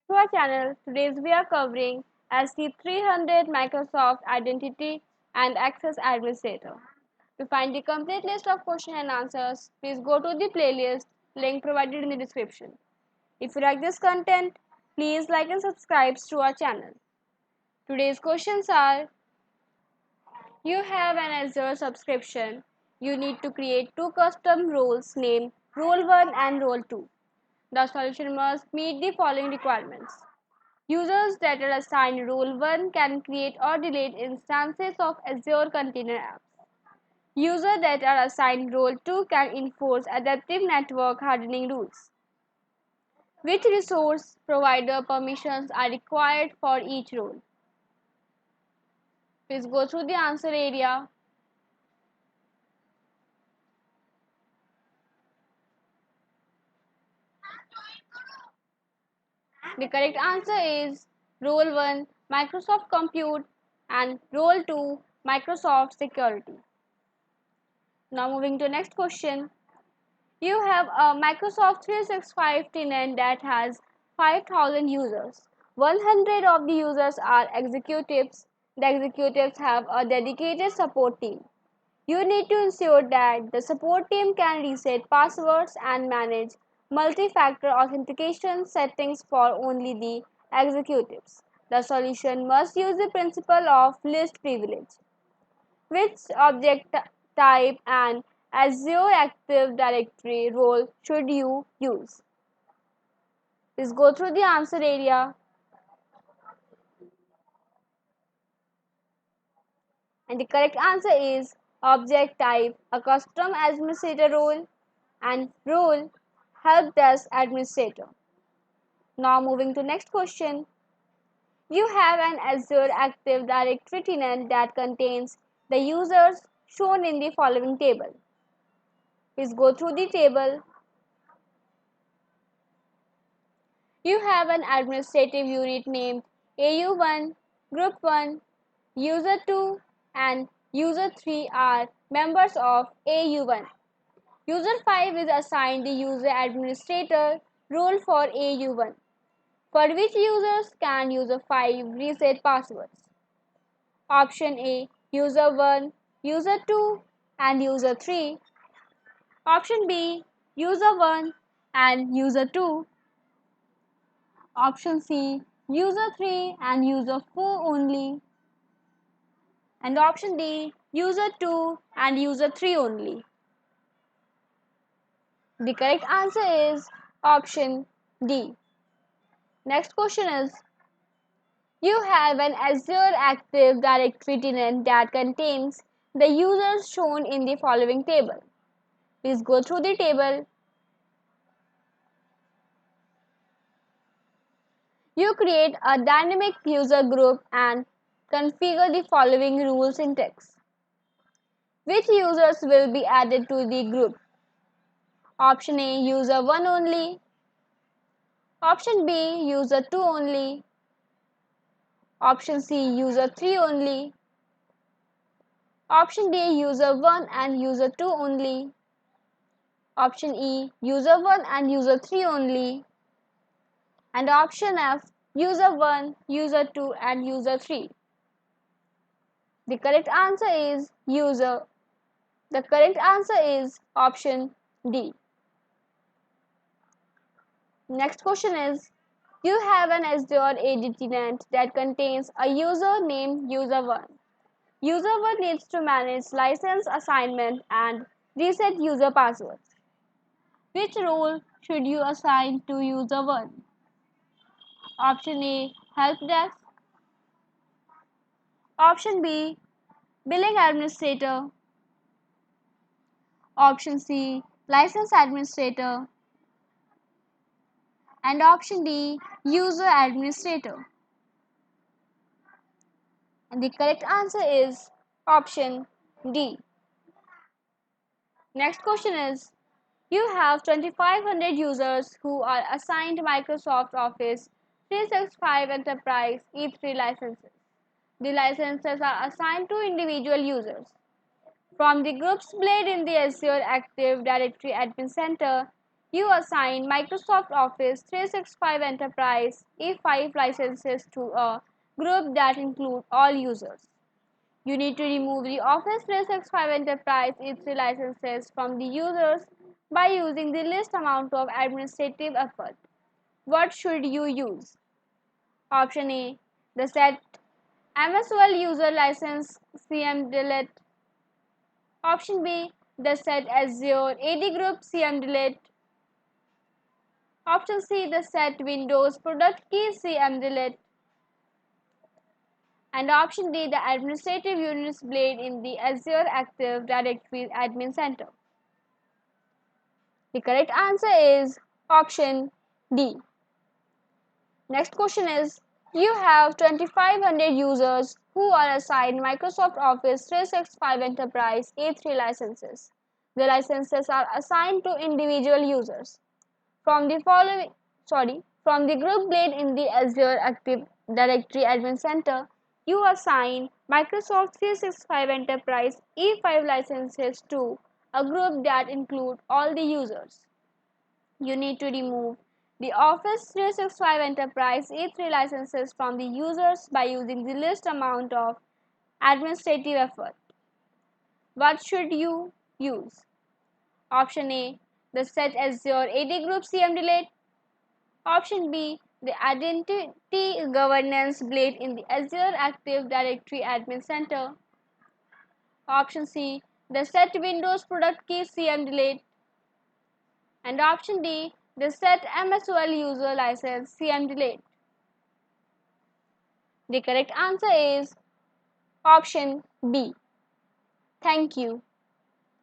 To our channel. Today we are covering SC-300 Microsoft Identity and Access Administrator. To find the complete list of questions and answers, please go to the playlist link provided in the description. If you like this content, please like and subscribe to our channel. Today's questions are: you have an Azure subscription. You need to create two custom roles named Role 1 and Role 2. The solution must meet the following requirements. Users that are assigned Role 1 can create or delete instances of Azure Container Apps. Users that are assigned Role 2 can enforce adaptive network hardening rules. Which resource provider permissions are required for each role? Please go through the answer area. The correct answer is Role 1 Microsoft Compute and Role 2 Microsoft Security. Now moving to next question. You have a Microsoft 365 tenant that has 5,000 users. 100 of the users are executives. The executives have a dedicated support team. You need to ensure that the support team can reset passwords and manage multi-factor authentication settings for only the executives. The solution must use the principle of least privilege. Which object type and Azure Active Directory role should you use? Please go through the answer area. And the correct answer is object type, a custom administrator role, and role help desk administrator. Now moving to next question. You have an Azure Active Directory tenant that contains the users shown in the following table. Please go through the table. You have an administrative unit named AU1, Group 1, User 2 and User 3 are members of AU1. User 5 is assigned the user administrator role for AU1, for which users can User 5 reset passwords. Option A, User 1, User 2 and User 3. Option B, User 1 and User 2. Option C, User 3 and User 4 only. And option D, User 2 and User 3 only. The correct answer is option D. Next question is, you have an Azure Active Directory tenant that contains the users shown in the following table. Please go through the table. You create a dynamic user group and configure the following rules in text. Which users will be added to the group? Option A, User 1 only. Option B, User 2 only. Option C, User 3 only. Option D, User 1 and User 2 only. Option E, User 1 and User 3 only. And option F, User 1, User 2 and User 3. The correct answer is option D. Next question is, you have an Azure AD tenant that contains a user named User 1. User 1 needs to manage license assignment and reset user passwords. Which role should you assign to User 1? Option A, Help Desk. Option B, Billing Administrator. Option C, License Administrator. And option D, User Administrator. And the correct answer is option D. Next question is, you have 2,500 users who are assigned Microsoft Office 365 Enterprise E3 licenses. The licenses are assigned to individual users. From the groups displayed in the Azure Active Directory Admin Center, you assign Microsoft Office 365 Enterprise E5 licenses to a group that include all users. You need to remove the Office 365 Enterprise E3 licenses from the users by using the least amount of administrative effort. What should you use? Option A. The set MSOL user license CM delete. Option B. The set Azure AD group CM delete. Option C. The set Windows product key CM delete. And option D. The administrative units blade in the Azure Active Directory Admin Center. The correct answer is option D. Next question is, you have 2500 users who are assigned Microsoft Office 365 Enterprise A3 licenses. The licenses are assigned to individual users. From the group blade in the Azure Active Directory Admin Center, you assign Microsoft 365 Enterprise E5 licenses to a group that include all the users. You need to remove the Office 365 Enterprise E3 licenses from the users by using the least amount of administrative effort. What should you use? Option A. The set Azure AD group CM delete. Option B. The identity governance blade in the Azure Active Directory Admin Center. Option C. The set Windows product key CM delete. And option D. The set MSOL user license CM delete. The correct answer is option B. Thank you.